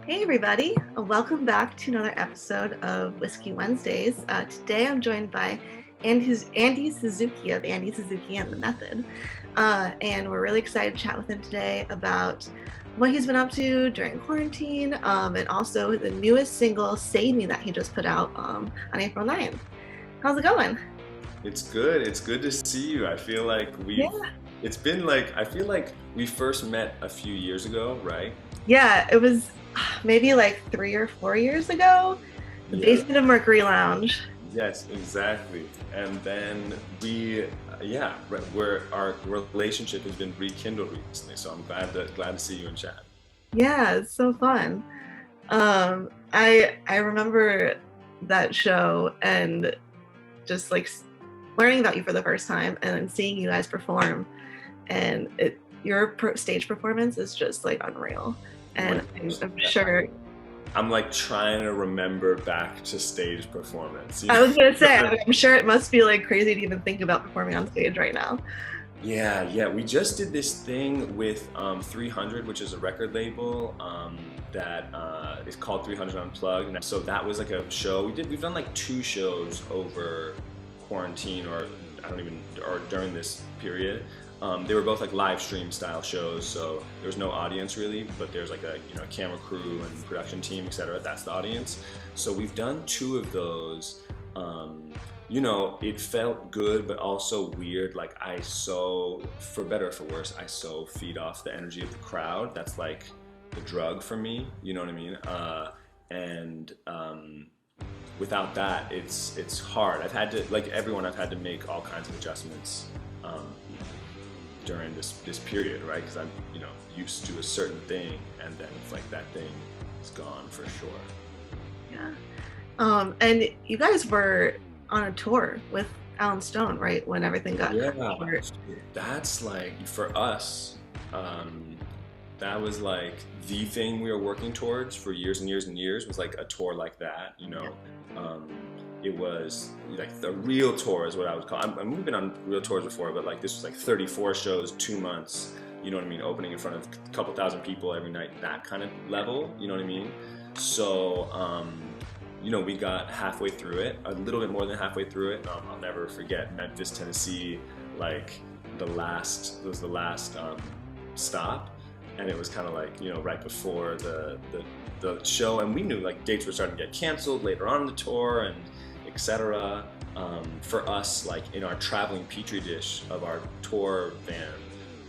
Hey everybody, welcome back to another episode of Whiskey Wednesdays. Today I'm joined by Andy Suzuki of Andy Suzuki and the Method. And we're really excited to chat with him today about what he's been up to during quarantine and also the newest single, Save Me, that he just put out on April 9th. How's it going? It's good. It's good to see you. I feel like Yeah. it's been like, I feel like we first met a few years ago, right? Yeah, it was maybe like 3 or 4 years ago, the Yeah. basement of Mercury Lounge. Yes, exactly. And then yeah, where our relationship has been rekindled recently. So I'm glad to see you in chat. Yeah, it's so fun. I remember that show and just like learning about you for the first time and then seeing you guys perform, and your stage performance is just like unreal. And I'm sure. I'm like trying to remember back to stage performance. I was gonna say, I'm sure it must be like crazy to even think about performing on stage right now. Yeah. We just did this thing with 300, which is a record label that is called 300 Unplugged. And so that was like a show. We've done like two shows over quarantine, or during this period. They were both like live stream style shows, so there was no audience really, but there's like a camera crew and production team, etc. That's the audience. So we've done two of those. It felt good, but also weird. Like for better or for worse, I so feed off the energy of the crowd. That's like the drug for me. You know what I mean? And without that, it's hard. I've had to, like everyone, I've had to make all kinds of adjustments during this period, right? Because I'm used to a certain thing, and then it's like that thing is gone for sure. Yeah. And you guys were on a tour with Alan Stone, right? When everything got short. That's like for us. That was like the thing we were working towards for years and years and years, was like a tour like that. It was like the real tour is what I would call. I mean, we've been on real tours before, but like this was like 34 shows, 2 months. You know what I mean? Opening in front of a couple thousand people every night, that kind of level. You know what I mean? So, we got halfway through it, a little bit more than halfway through it. I'll never forget Memphis, Tennessee. Like it was the last stop, and it was kind of like right before the show, and we knew like dates were starting to get canceled later on in the tour, and etc. For us, like in our traveling petri dish of our tour van,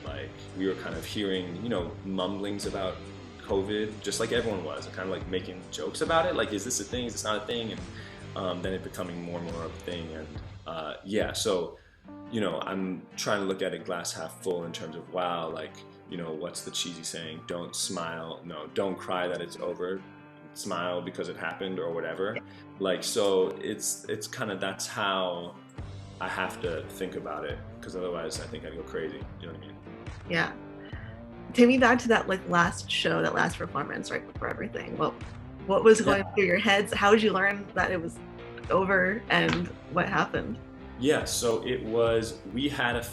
like we were kind of hearing mumblings about COVID, just like everyone was, and kind of like making jokes about it, like, is this a thing, is this not a thing? And then it becoming more and more of a thing. And so I'm trying to look at it glass half full in terms of, wow, like, what's the cheesy saying? Don't smile, no, don't cry that it's over, smile because it happened, or whatever. Like, so it's kind of, that's how I have to think about it, because otherwise I think I'd go crazy. You know what I mean? Yeah. Take me back to that like last show, that last performance right before everything. What was going through your heads? How did you learn that it was over, and what happened? Yeah, so it was, we had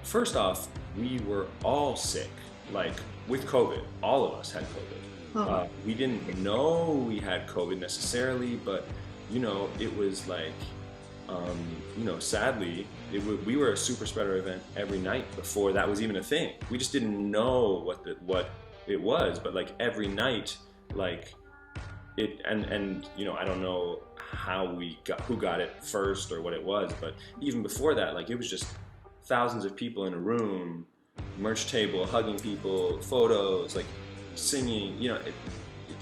first off, we were all sick, like with COVID. All of us had COVID. Oh. We didn't know we had COVID necessarily, but it was like, sadly, we were a super spreader event every night before that was even a thing. We just didn't know what it was, but like every night, like it, and I don't know who got it first or what it was, but even before that, like it was just thousands of people in a room, merch table, hugging people, photos, like singing,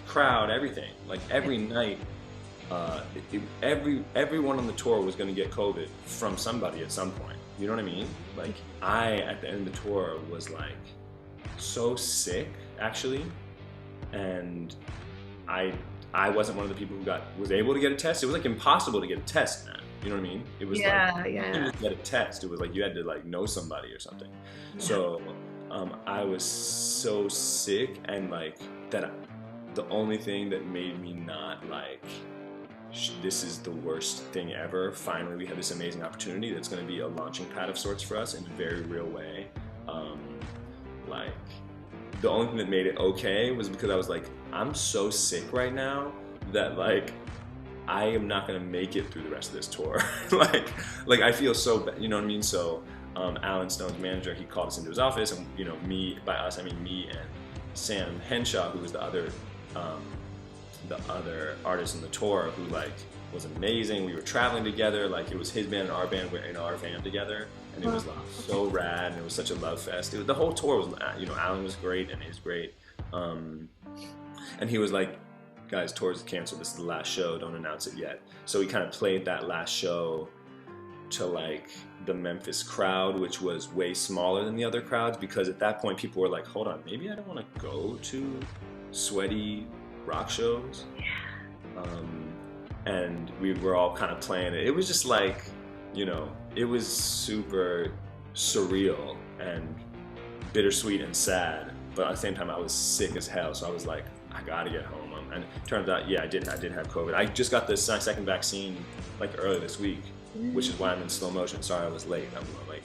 crowd, everything. Like every night, everyone on the tour was going to get COVID from somebody at some point. You know what I mean? Like at the end of the tour was like so sick, actually, and I wasn't one of the people who was able to get a test. It was like impossible to get a test, man. You know what I mean? It was like you couldn't just get a test. It was like you had to like know somebody or something. Yeah. So I was so sick, and like that. The only thing that made me not like, this is the worst thing ever. Finally, we had this amazing opportunity that's going to be a launching pad of sorts for us in a very real way. Like the only thing that made it okay was because I was like, I'm so sick right now that like I am not gonna make it through the rest of this tour. like I feel so bad, you know what I mean? So Alan Stone's manager, he called us into his office, and you know, by us I mean me and Sam Henshaw, who was the other artist in the tour, who like was amazing. We were traveling together, like it was his band and our band, we're in our van together, and it was like so rad, and it was such a love fest. The whole tour was, you know, Alan was great and is great, and he was like, guys, tour's canceled, this is the last show, don't announce it yet. So we kind of played that last show to like the Memphis crowd, which was way smaller than the other crowds, because at that point people were like, hold on, maybe I don't want to go to sweaty rock shows. And we were all kind of playing it. It was just like, you know, it was super surreal and bittersweet and sad, but at the same time I was sick as hell, so I was like, I gotta get home. And it turns out, yeah, I did have COVID. I just got this second vaccine like earlier this week, which is why I'm in slow motion. Sorry I was late. I'm like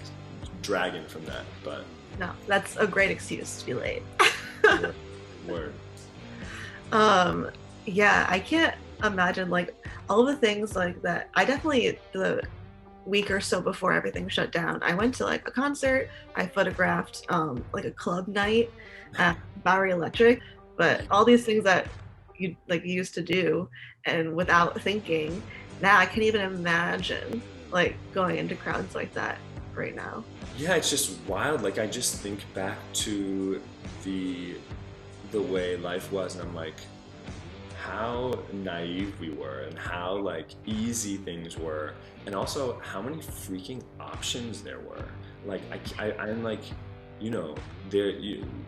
dragging from that, but no, that's a great excuse to be late. Word. Yeah, I can't imagine like all the things like that. I definitely, the week or so before everything shut down, I went to like a concert, I photographed like a club night at Bowery Electric, but all these things that you like used to do and without thinking, now I can't even imagine like going into crowds like that right now. Yeah, it's just wild. Like I just think back to the way life was, and I'm like, how naive we were, and how like easy things were, and also how many freaking options there were. Like I'm like, you know,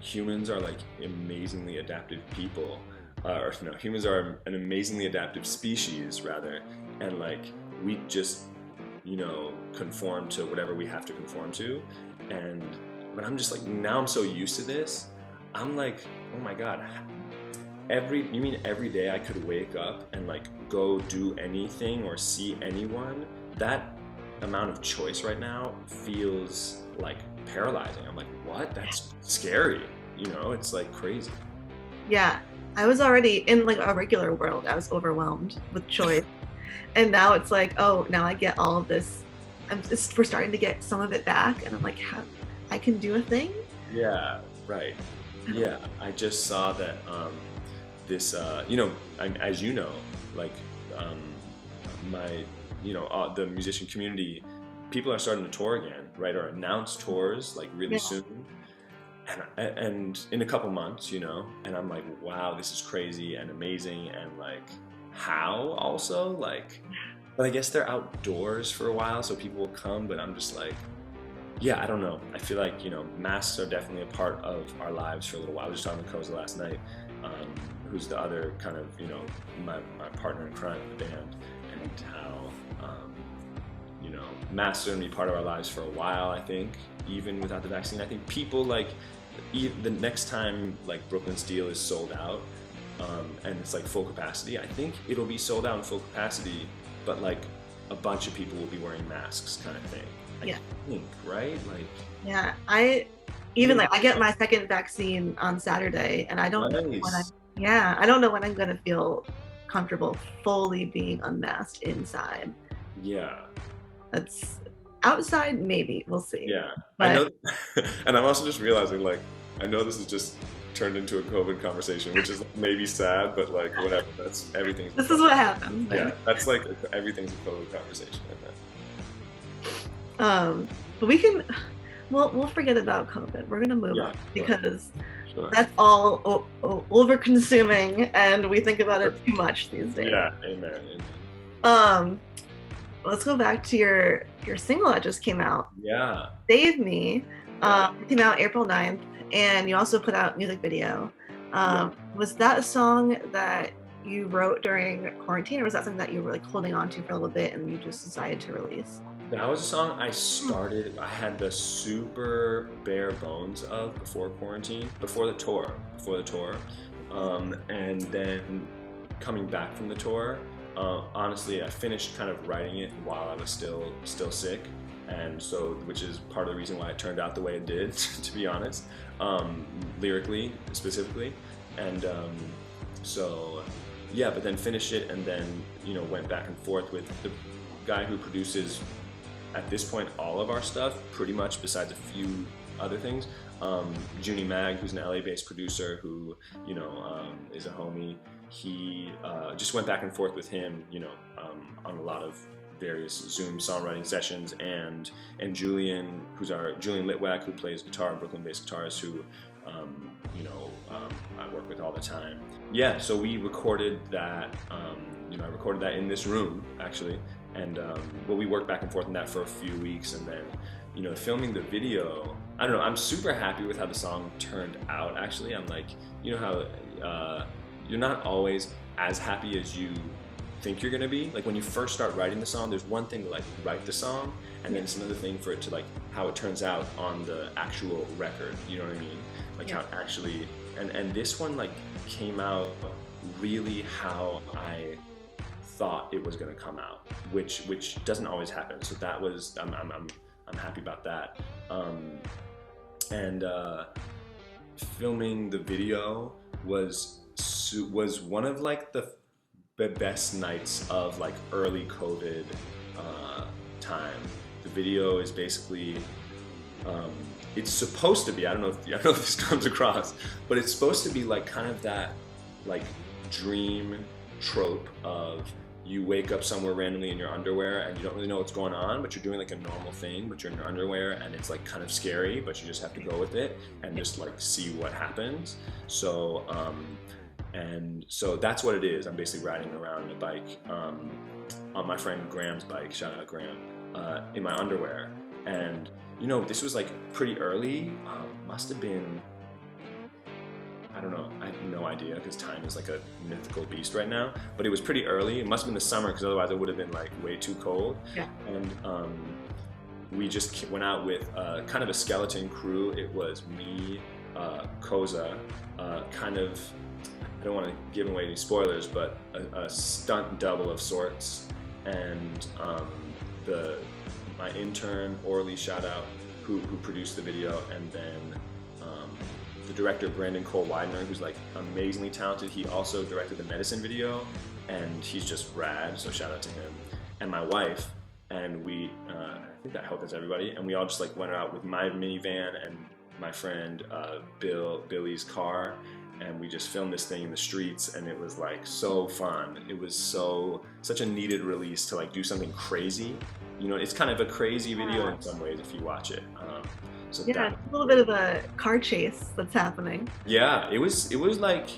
humans are like amazingly adaptive people, or no, humans are an amazingly adaptive species rather, and like we just, you know, conform to whatever we have to conform to. But I'm just like, now I'm so used to this, I'm like, oh my god, you mean every day I could wake up and like go do anything or see anyone? That amount of choice right now feels like paralyzing. I'm like, what? That's scary. You know, it's like crazy. Yeah, I was already in like a regular world, I was overwhelmed with choice. And now it's like, oh, now I get all of this. We're starting to get some of it back, and I'm like, how I can do a thing? Yeah, right. Yeah, I just saw that this, you know, as you know, like my, you know, the musician community, people are starting to tour again, right? Or announce tours like really soon, and in a couple months, you know. And I'm like, wow, this is crazy and amazing, and like, how also like, but I guess they're outdoors for a while, so people will come. But I'm just like, yeah, I don't know. I feel like, you know, masks are definitely a part of our lives for a little while. I was just talking to Koza last night, who's the other kind of, you know, my partner in crime in the band, and how, you know, masks are going to be part of our lives for a while, I think, even without the vaccine. I think people like, the next time like Brooklyn Steel is sold out, and it's like full capacity, I think it'll be sold out in full capacity, but like a bunch of people will be wearing masks kind of thing. I think, right? Like, yeah, I get my second vaccine on Saturday, and I don't know when I don't know when I'm gonna feel comfortable fully being unmasked inside. Yeah. That's outside, maybe, we'll see. Yeah, but I know. And I'm also just realizing, like, I know this is just turned into a COVID conversation, which is maybe sad, but like, whatever. That's everything. This is what happens. Yeah, that's like everything's a COVID conversation. But we'll forget about COVID. We're gonna move on because Sure. that's all over-consuming, and we think about it too much these days. Yeah, amen. Let's go back to your single that just came out. Yeah. Save Me. It came out April 9th, and you also put out music video. Was that a song that you wrote during quarantine, or was that something that you were like holding on to for a little bit and you just decided to release? That was a song I started, I had the super bare bones of before quarantine, before the tour. And then coming back from the tour, honestly, I finished kind of writing it while I was still sick. and so which is part of the reason why it turned out the way it did, to be honest, lyrically specifically, and so yeah. But then finished it, and then went back and forth with the guy who produces at this point all of our stuff, pretty much, besides a few other things. Junie Mag, who's an LA-based producer who is a homie. He just went back and forth with him, on a lot of various Zoom songwriting sessions, and Julian, Julian Litwack, who plays guitar, Brooklyn-based guitarist, who I work with all the time. Yeah, so we recorded that. I recorded that in this room actually, and we worked back and forth on that for a few weeks, and then filming the video. I don't know. I'm super happy with how the song turned out. Actually, I'm like, how you're not always as happy as you think you're gonna be. Like when you first start writing the song, there's one thing to like write the song, and then it's another thing for it to like how it turns out on the actual record. You know what I mean? Like how it actually, and this one like came out really how I thought it was gonna come out, which doesn't always happen. So that was I'm happy about that. And filming the video was one of like the best nights of like early COVID time. The video is basically it's supposed to be, I don't know if this comes across, but it's supposed to be like kind of that like dream trope of you wake up somewhere randomly in your underwear and you don't really know what's going on, but you're doing like a normal thing, but you're in your underwear and it's like kind of scary, but you just have to go with it and just like see what happens. So and so that's what it is. I'm basically riding around a bike on my friend Graham's bike, shout out Graham, in my underwear. And this was like pretty early, must have been, I don't know, I have no idea because time is like a mythical beast right now, but it was pretty early. It must have been the summer because otherwise it would have been like way too cold. Yeah. And we just went out with kind of a skeleton crew. It was me, Koza, kind of, I don't want to give away any spoilers, but a stunt double of sorts, and my intern, Orly, shout out, who produced the video, and then the director, Brandon Cole Widener, who's like amazingly talented. He also directed the Medicine video, and he's just rad, so shout out to him. And my wife, and we, I think that helped us everybody, and we all just like went out with my minivan and my friend Billy's car, and we just filmed this thing in the streets, and it was like so fun. It was such a needed release to like do something crazy. It's kind of a crazy video in some ways if you watch it. So yeah, it's a little bit of a car chase that's happening. Yeah, it was like,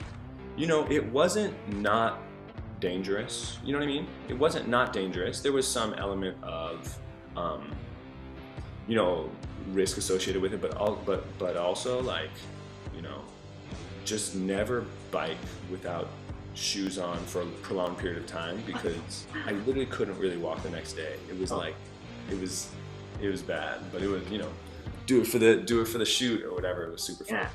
it wasn't not dangerous. You know what I mean? It wasn't not dangerous. There was some element of, risk associated with it, but also like, just never bike without shoes on for a prolonged period of time, because I literally couldn't really walk the next day. It was like, it was bad, but it was, do it for the shoot or whatever. It was super fun. Yeah.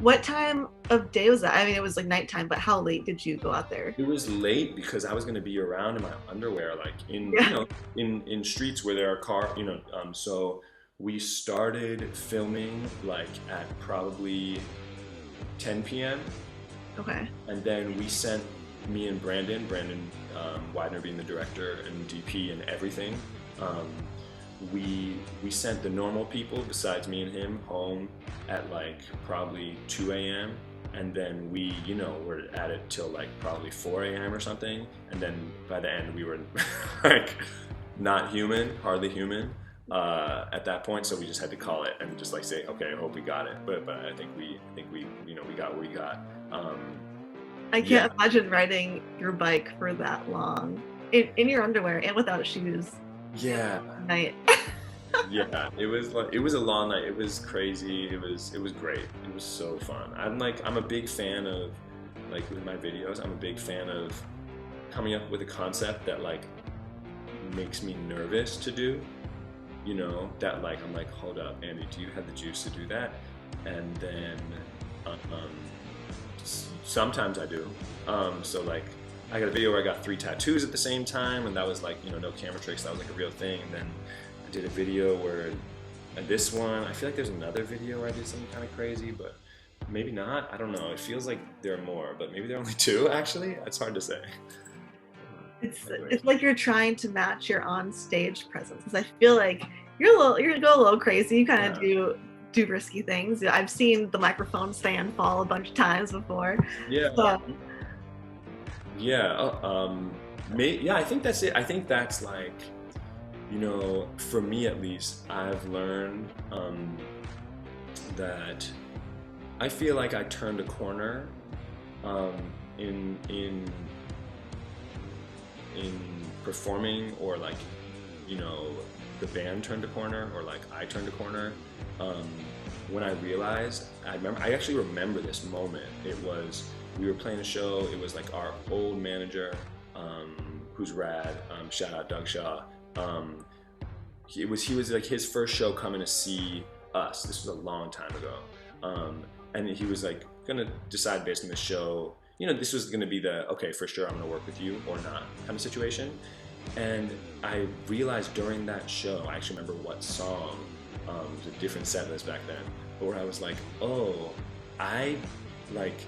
What time of day was that? I mean, it was like nighttime, but how late did you go out there? It was late because I was going to be around in my underwear, like in in streets where there are cars, so we started filming like at probably 10 p.m. Okay. And then we sent me and Brandon Widener being the director and DP and everything, we sent the normal people besides me and him home at like probably 2 a.m. and then we were at it till like probably 4 a.m. or something, and then by the end we were like not human, hardly human at that point, so we just had to call it and just like say, okay, I hope we got it, but I think we we got what we got. I can't imagine riding your bike for that long in your underwear and without shoes. Yeah. Night. Yeah, it was a long night. It was crazy. It was great. It was so fun. I'm a big fan of, like with my videos, I'm a big fan of coming up with a concept that like makes me nervous to do. That like I'm like, hold up, Andy, do you have the juice to do that? And then sometimes I do. So like I got a video where I got 3 tattoos at the same time, and that was like, no camera tricks, that was like a real thing. I did a video where this one, I feel like there's another video where I did something kind of crazy, but maybe not. I don't know. It feels like there are more, but maybe there are only two actually. It's hard to say. It's like you're trying to match your on stage presence. Because I feel like you're gonna go a little crazy. You kind of Yeah. do risky things. I've seen the microphone stand fall a bunch of times before. Yeah. So Yeah. Yeah. I think that's it. I think that's like, for me at least, I've learned that I feel like I turned a corner um, in in performing, or like, you know the band turned a corner, or like I turned a corner, um, when I realized, I actually remember this moment. It was, we were playing a show. It was like our old manager, who's rad, shout out Doug Shaw. um, he was like his first show coming to see us. This was a long time ago, and he was like gonna decide based on the show. This was gonna be the, okay, for sure I'm gonna work with you or not kind of situation. And I realized during that show, I actually remember what song. It was a different set list back then, but where I was like, oh, I like,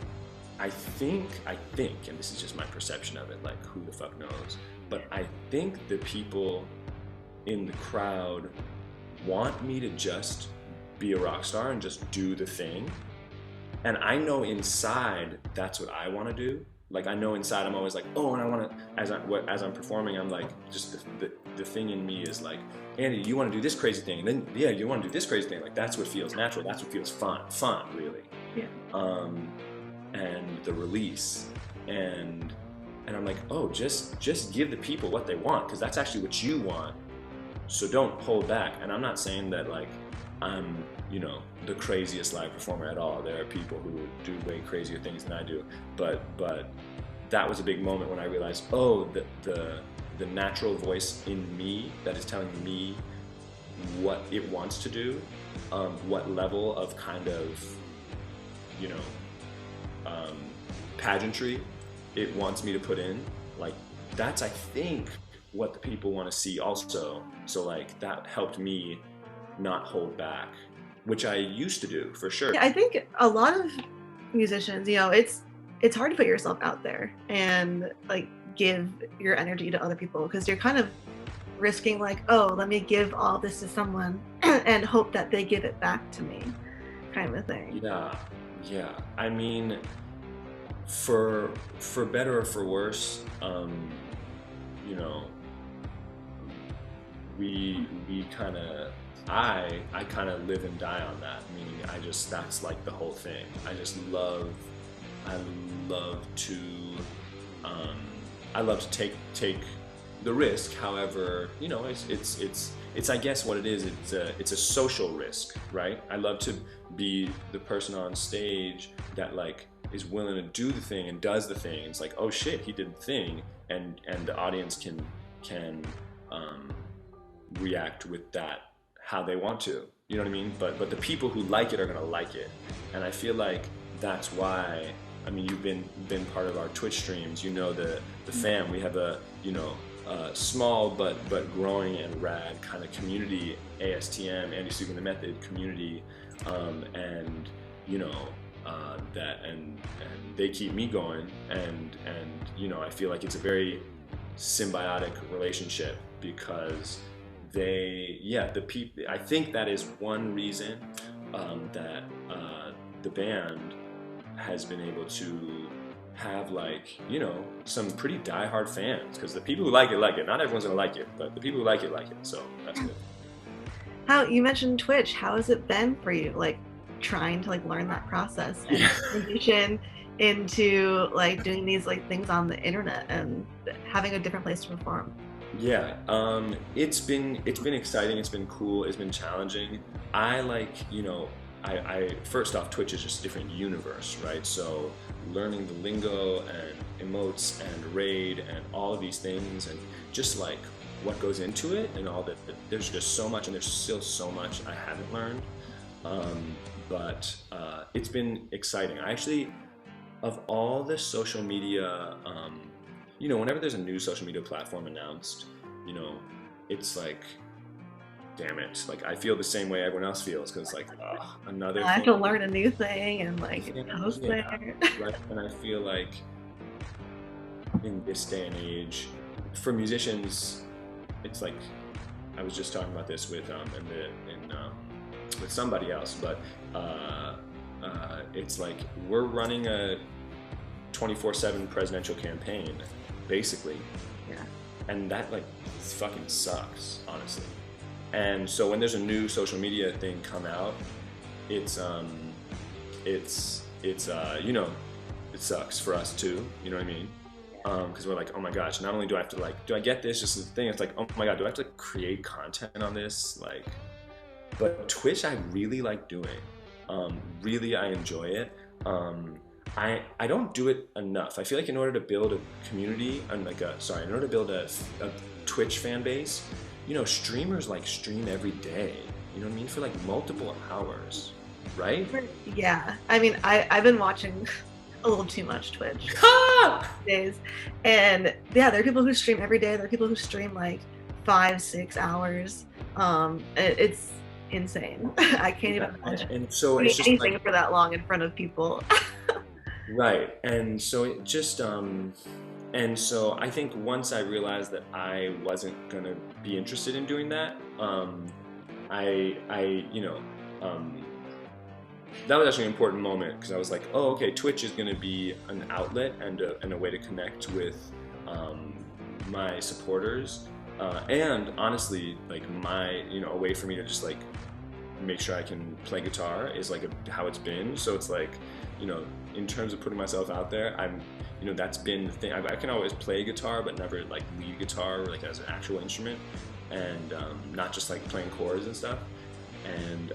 I think, and this is just my perception of it, like who the fuck knows, but I think the people in the crowd want me to just be a rock star and just do the thing. And I know inside that's what I want to do. Like, I know inside I'm always like, oh, and I want to, as I'm performing, I'm like, just the thing in me is like, Andy, you want to do this crazy thing, and then yeah, you want to do this crazy thing. Like, that's what feels natural. That's what feels fun, really. yeah. And the release, and I'm like, oh, just give the people what they want, because that's actually what you want. So don't hold back. And I'm not saying that like I'm, the craziest live performer at all. There are people who do way crazier things than I do. But that was a big moment when I realized, oh, the natural voice in me that is telling me what it wants to do, what level of kind of, you know, pageantry it wants me to put in. Like, that's, I think, what the people want to see also. So like, that helped me not hold back, which I used to do for sure. Yeah, I think a lot of musicians, it's hard to put yourself out there and like give your energy to other people, because you're kind of risking like, oh, let me give all this to someone and hope that they give it back to me, kind of thing. Yeah. I mean, for better or for worse, you know, we kind of, I kind of live and die on that. Meaning, that's like the whole thing. I love to, I love to take the risk. However, it's I guess what it is. It's a social risk, right? I love to be the person on stage that like is willing to do the thing and does the thing. It's like, oh shit, he did the thing, and the audience can react with that how they want to. You know what I mean? But the people who like it are gonna like it, and I feel like that's why. I mean, you've been part of our Twitch streams. You know the fam. We have a small but growing and rad kind of community. ASTM, Andy Suzuki and the Method community, and that and they keep me going, and I feel like it's a very symbiotic relationship, because the people. I think that is one reason that the band has been able to have some pretty diehard fans, because the people who like it. Not everyone's gonna like it, but the people who like it. So that's good. How you mentioned Twitch? How has it been for you, like trying to like learn that process and transition into like doing these like things on the internet and having a different place to perform? Yeah, it's been exciting. It's been cool. It's been challenging. I first off, Twitch is just a different universe, right? So learning the lingo and emotes and raid and all of these things, and just like what goes into it and all that. There's just so much, and there's still so much I haven't learned. But it's been exciting. I actually, of all the social media, whenever there's a new social media platform announced, it's like damn it, like I feel the same way everyone else feels, because like another I have thing. to learn a new thing and like Yeah, post yeah, there. right. And I feel like in this day and age, for musicians, it's like I was just talking about this with with somebody else, but it's like we're running a 24/7 presidential campaign, basically, Yeah. and that like fucking sucks, honestly. And so when there's a new social media thing come out, it's you know, it sucks for us too. You know what I mean? Because we're like, oh my gosh, not only do I have to like, do I get this? Just the thing, it's like, oh my god, do I have to like, create content on this? Like, but Twitch, I really like doing. Really, I enjoy it. I don't do it enough. I feel like in order to build a community, and like in order to build a Twitch fan base, you know, streamers like stream every day. You know what I mean? For like multiple hours, right? Yeah. I mean, I've been watching a little too much Twitch days, and yeah, there are people who stream every day. There are people who stream like 5-6 hours. It's insane. I can't even imagine And so doing it's just anything like for that long in front of people. right. And so it just and so I think once I realized that I wasn't gonna be interested in doing that, I you know, that was actually an important moment because I was like, oh, okay, Twitch is going to be an outlet and a way to connect with my supporters, and honestly, like my, you know, a way for me to just like make sure I can play guitar is like how it's been. So it's like, you know, in terms of putting myself out there, I'm, you know, that's been the thing. I can always play guitar, but never like lead guitar like as an actual instrument, and not just like playing chords and stuff. And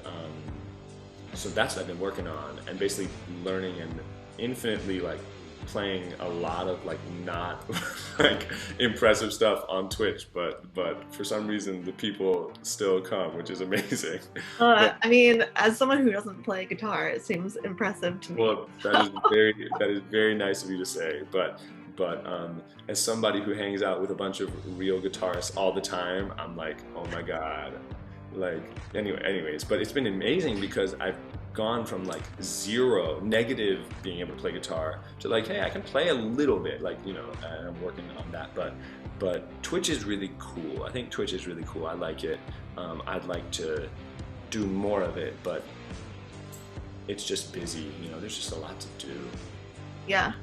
so that's what I've been working on, and basically learning and infinitely like playing a lot of like not like impressive stuff on Twitch, but for some reason the people still come, which is amazing. But, I mean, as someone who doesn't play guitar, it seems impressive to me. well, that is very nice of you to say, but as somebody who hangs out with a bunch of real guitarists all the time, I'm like, oh my god. Like anyways, but it's been amazing because I've gone from like zero negative being able to play guitar to like, hey, I can play a little bit, like, you know, and I'm working on that. But Twitch is really cool. I think Twitch is really cool. I like it. I'd like to do more of it, but it's just busy. You know, there's just a lot to do. Yeah.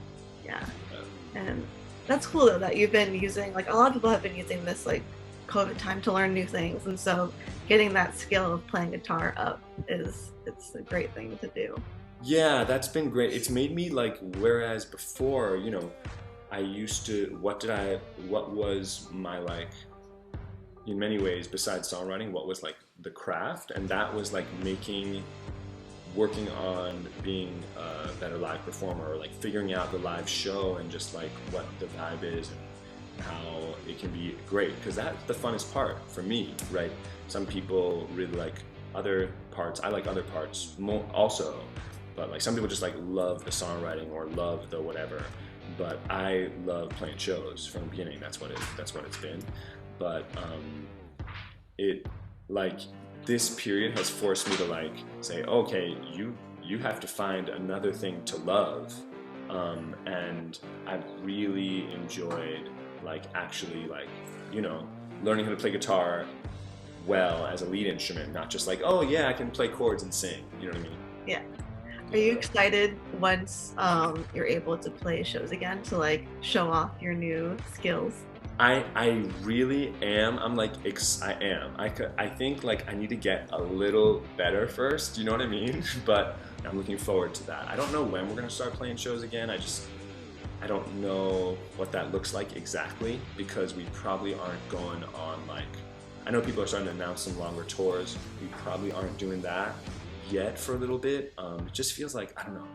And that's cool though that you've been using, like a lot of people have been using this like COVID time to learn new things, and so getting that skill of playing guitar up it's a great thing to do. Yeah, that's been great. It's made me like, whereas before, you know, I used to, what was my like, in many ways, besides songwriting, what was like the craft, and that was like working on being a better live performer, or like figuring out the live show and just like what the vibe is and how it can be great, because that's the funnest part for me, right? Some people really like other parts. I like other parts more also, but like some people just like love the songwriting or love the whatever. But I love playing shows from the beginning. That's what it's been. But it like this period has forced me to like say, okay, you have to find another thing to love, and I've really enjoyed like actually like, you know, learning how to play guitar well as a lead instrument, not just like, oh yeah, I can play chords and sing, you know what I mean? Yeah. Are you excited once you're able to play shows again to like show off your new skills? I really am. I'm like, I am. I think like I need to get a little better first, you know what I mean? But I'm looking forward to that. I don't know when we're gonna start playing shows again. I don't know what that looks like exactly, because we probably aren't going on like, I know people are starting to announce some longer tours. We probably aren't doing that yet for a little bit. It just feels like, I don't know,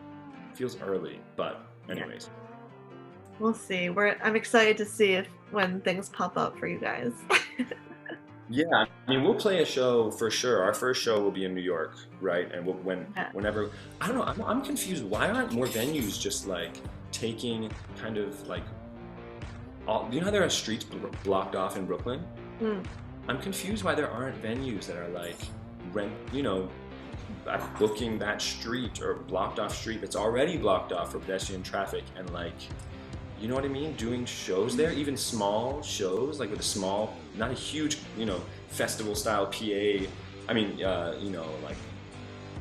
it feels early, but anyways. We'll see. I'm excited to see if when things pop up for you guys. Yeah, I mean, we'll play a show for sure. Our first show will be in New York, right? And whenever, I don't know, I'm confused. Why aren't more venues just like taking kind of like, you know how there are streets blocked off in Brooklyn? I'm confused why there aren't venues that are like rent, you know, booking that street or blocked off street that's already blocked off for pedestrian traffic and like, you know what I mean? Doing shows there, even small shows, like with a small, not a huge, you know, festival style PA. I mean, you know, like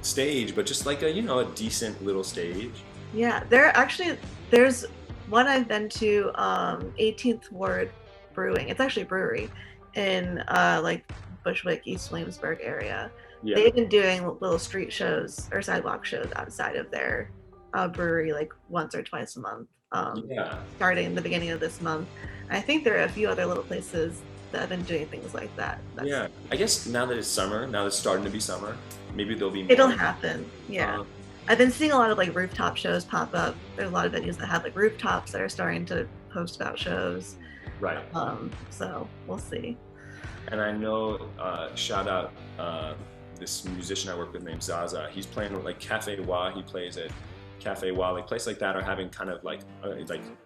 stage, but just like a, you know, a decent little stage. Yeah, there's one I've been to, 18th Ward Brewing. It's actually a brewery in like Bushwick, East Williamsburg area. Yeah. They've been doing little street shows or sidewalk shows outside of their brewery like once or twice a month, Yeah. starting the beginning of this month. I think there are a few other little places that have been doing things like that. Yeah. I guess now that it's summer, now that it's starting to be summer, maybe there'll be It'll more. happen. Yeah. Um, I've been seeing a lot of like rooftop shows pop up. There's a lot of venues that have like rooftops that are starting to post about shows. right. So we'll see. And I know, shout out this musician I work with named Zaza. He's playing with like Cafe Wa. He plays at Cafe Wa. Like places like that are having kind of like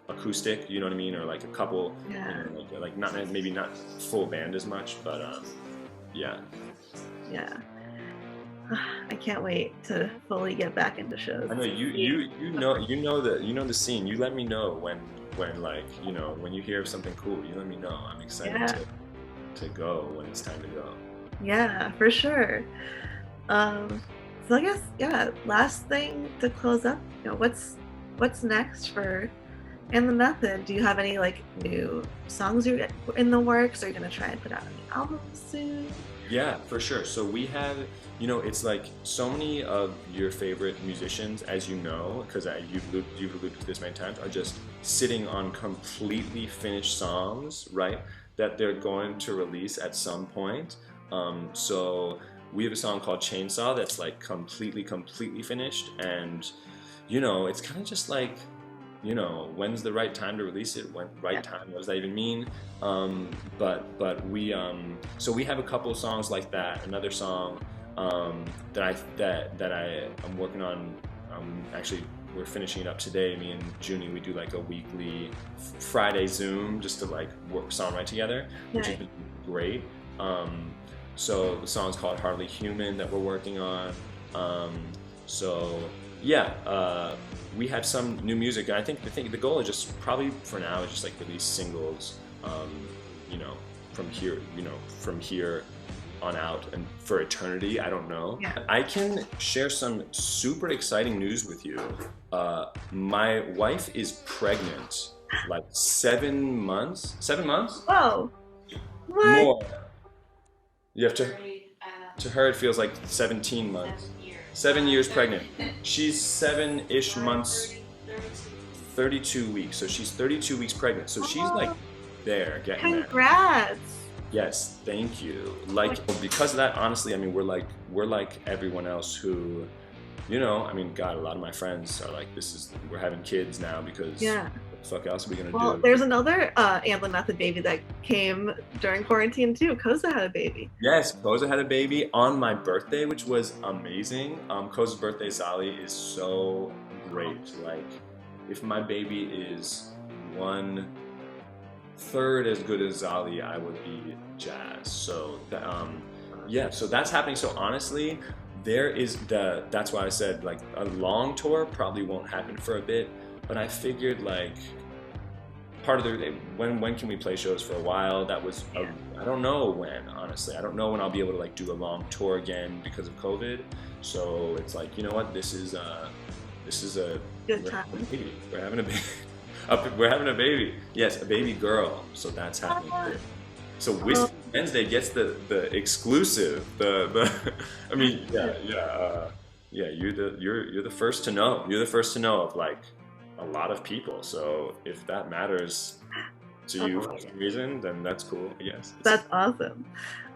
acoustic, you know what I mean, or like a couple, Yeah. you know, like not maybe not full band as much, but yeah. Yeah. I can't wait to fully get back into shows. I know you know the scene. You let me know when like you know when you hear of something cool. You let me know. I'm excited Yeah. to go when it's time to go. Yeah, for sure. So I guess yeah, last thing to close up, you know, what's next for And the Method? Do you have any like new songs you're in the works? Are you gonna try and put out any albums soon? Yeah, for sure. So we have, you know, it's like so many of your favorite musicians, as you know, because you've alluded to this many times, are just sitting on completely finished songs, right? That they're going to release at some point. So we have a song called Chainsaw that's like completely finished, and you know, it's kind of just like, you know, when's the right time to release it? When right time? What does that even mean? But we so we have a couple of songs like that. Another song that I'm working on. Actually, we're finishing it up today. Me and Junie, we do like a weekly Friday Zoom just to like work songwrite together, which has been great. So the song's called Hardly Human that we're working on. So yeah, we have some new music, and I think the goal is just probably for now is just like release singles, you know, from here on out and for eternity. I don't know. Yeah. I can share some super exciting news with you. My wife is pregnant, like 7 months. 7 months? Whoa. What? More. You have to her it feels like 17 months. 7 years pregnant. She's 7-ish months, 32 weeks. So she's 32 weeks pregnant. So she's like there, getting there. Congrats. Yes, thank you. Like because of that, honestly, I mean, we're like everyone else who, you know, I mean, God, a lot of my friends are like, we're having kids now because Yeah. what the fuck else are we gonna Well, do? there's another And the Method baby that came during quarantine too. Koza had a baby. Yes, Koza had a baby on my birthday, which was amazing. Koza's birthday, Zali, is so great. Like, if my baby is 1/3 as good as Zali, I would be jazzed. So, yeah, so that's happening. So honestly, that's why I said like a long tour probably won't happen for a bit. But I figured like part of the when can we play shows for a while? That was I don't know when, honestly. I don't know when I'll be able to like do a long tour again because of COVID. So it's like, you know what? This is a Good time. We're having a baby. We're having a baby. Yes, a baby girl. So that's happening. So Whiskey Wednesday gets the exclusive. The I mean, yeah. You're the first to know. You're the first to know of like a lot of people. So if that matters to you for some reason, then that's cool. Yes. That's awesome.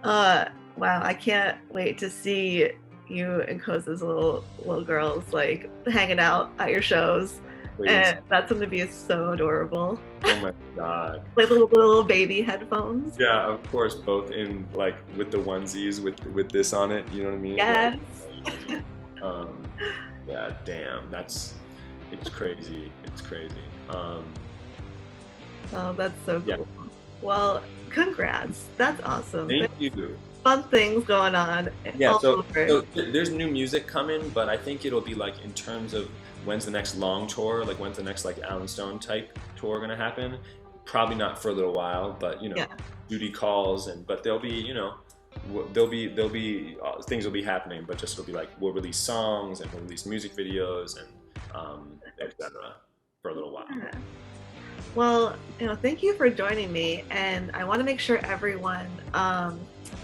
Wow, I can't wait to see you and Koza's little girls like hanging out at your shows. Please. And that's going to be so adorable. Oh my God. Like little baby headphones. Yeah, of course, both in like with the onesies with this on it. You know what I mean? Yes. Like, yeah. Damn. It's crazy. It's crazy. Oh, that's so cool. Yeah. Well, Congrats. That's awesome. Thank There's you. fun things going on Yeah, all so over. so there's new music coming, but I think it'll be like in terms of when's the next long tour, like when's the next like Alan Stone type tour gonna happen? Probably not for a little while, but Yeah. duty calls and but there'll be there'll be things will be happening, but just it'll be like we'll release songs and we'll release music videos and etc. for a little while. Yeah. Well, thank you for joining me, and I want to make sure everyone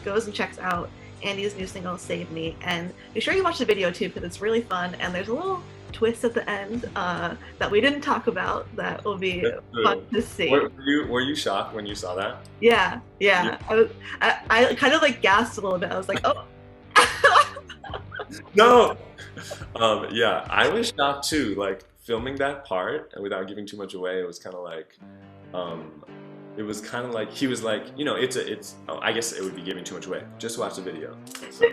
goes and checks out Andy's new single "Save Me," and be sure you watch the video too because it's really fun. And there's a little twist at the end that we didn't talk about that will be That's fun true. to see. Were you shocked when you saw that? Yeah, Yeah. yeah. I kind of like gasped a little bit. I was like, oh. No. Yeah, I was shocked too. Like filming that part, and without giving too much away, um, it was kind of like he was like, it's. Oh, I guess it would be giving too much away. Just watch the video. So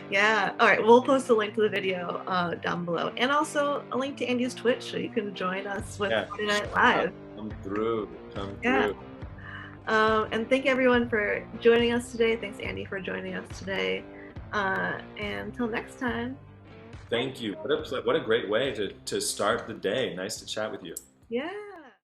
Yeah. All right. We'll post a link to the video down below, and also a link to Andy's Twitch so you can join us with yeah, Friday Night Live. come Yeah. through. And thank everyone for joining us today. Thanks, Andy, for joining us today. And until next time. Thank you. What a great way to start the day. Nice to chat with you. Yeah.